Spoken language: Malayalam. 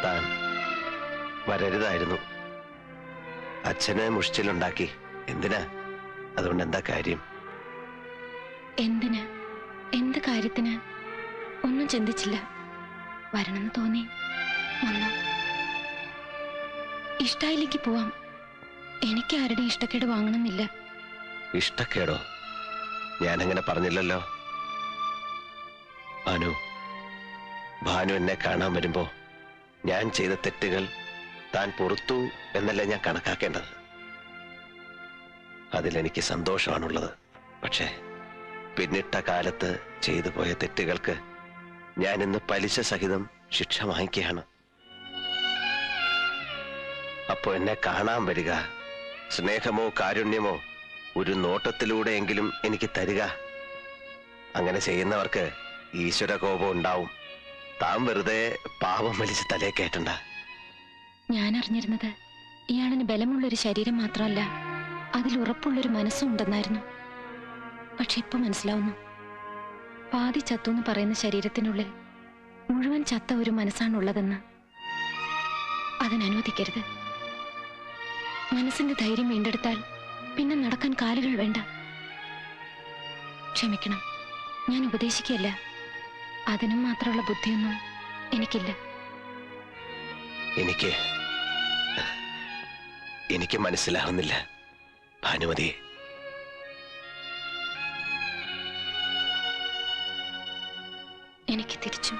താൻ വരരുതായിരുന്നു. അച്ഛനെ മുഷിച്ചിലുണ്ടാക്കി. എന്തിനാ? അതുകൊണ്ട് എന്താ കാര്യം? എന്തിന്, എന്ത് കാര്യത്തിന് ഒന്നും ചിന്തിച്ചില്ല. വരണമെന്ന് തോന്നി വന്നു. ഇഷ്ടായില്ലെങ്കിൽ പോവാം. എനിക്ക് ആരുടെ ഇഷ്ടക്കേട് വാങ്ങണമെന്നില്ല. ഇഷ്ടക്കേടോ? ഞാനങ്ങനെ പറഞ്ഞില്ലല്ലോ. ഭാനു എന്നെ കാണാൻ വരുമ്പോ ഞാൻ ചെയ്ത തെറ്റുകൾ താൻ പൊറുത്തു എന്നല്ല ഞാൻ കണക്കാക്കേണ്ടത്. അതിലെനിക്ക് സന്തോഷമാണുള്ളത്. പക്ഷേ പിന്നിട്ട കാലത്ത് ചെയ്തു പോയ തെറ്റുകൾക്ക് ഞാൻ ഇന്ന് പലിശ സഹിതം ശിക്ഷ വാങ്ങിക്കുകയാണ്. അപ്പോ എന്നെ കാണാൻ വരിക, സ്നേഹമോ കാരുണ്യമോ ഒരു നോട്ടത്തിലൂടെയെങ്കിലും എനിക്ക് തരിക. അങ്ങനെ ചെയ്യുന്നവർക്ക് ഈശ്വര കോപം ഉണ്ടാവും. താൻ വെറുതെ പാപം വലിച്ച് തലേ കയറ്റണ്ട. ഞാൻ അറിഞ്ഞിരുന്നത് ഇയാളിന് ബലമുള്ളൊരു ശരീരം മാത്രമല്ല, അതിൽ ഉറപ്പുള്ളൊരു മനസ്സും ഉണ്ടെന്നായിരുന്നു. പക്ഷെ ഇപ്പൊ മനസ്സിലാവുന്നു, പാതി ചത്തു എന്ന് പറയുന്ന ശരീരത്തിനുള്ളിൽ മുഴുവൻ ചത്ത ഒരു മനസ്സാണുള്ളതെന്ന്. അതിനനുവദിക്കരുത്. മനസ്സിന്റെ ധൈര്യം വീണ്ടെടുത്താൽ പിന്നെ നടക്കാൻ കാലുകൾ വേണ്ട. ക്ഷമിക്കണം, ഞാൻ ഉപദേശിക്കല്ല. അതിനും മാത്രമുള്ള ബുദ്ധിയൊന്നും എനിക്കില്ല. എനിക്ക് മനസ്സിലാവുന്നില്ല ഭാനുമതി. എനിക്ക് തിരിച്ചും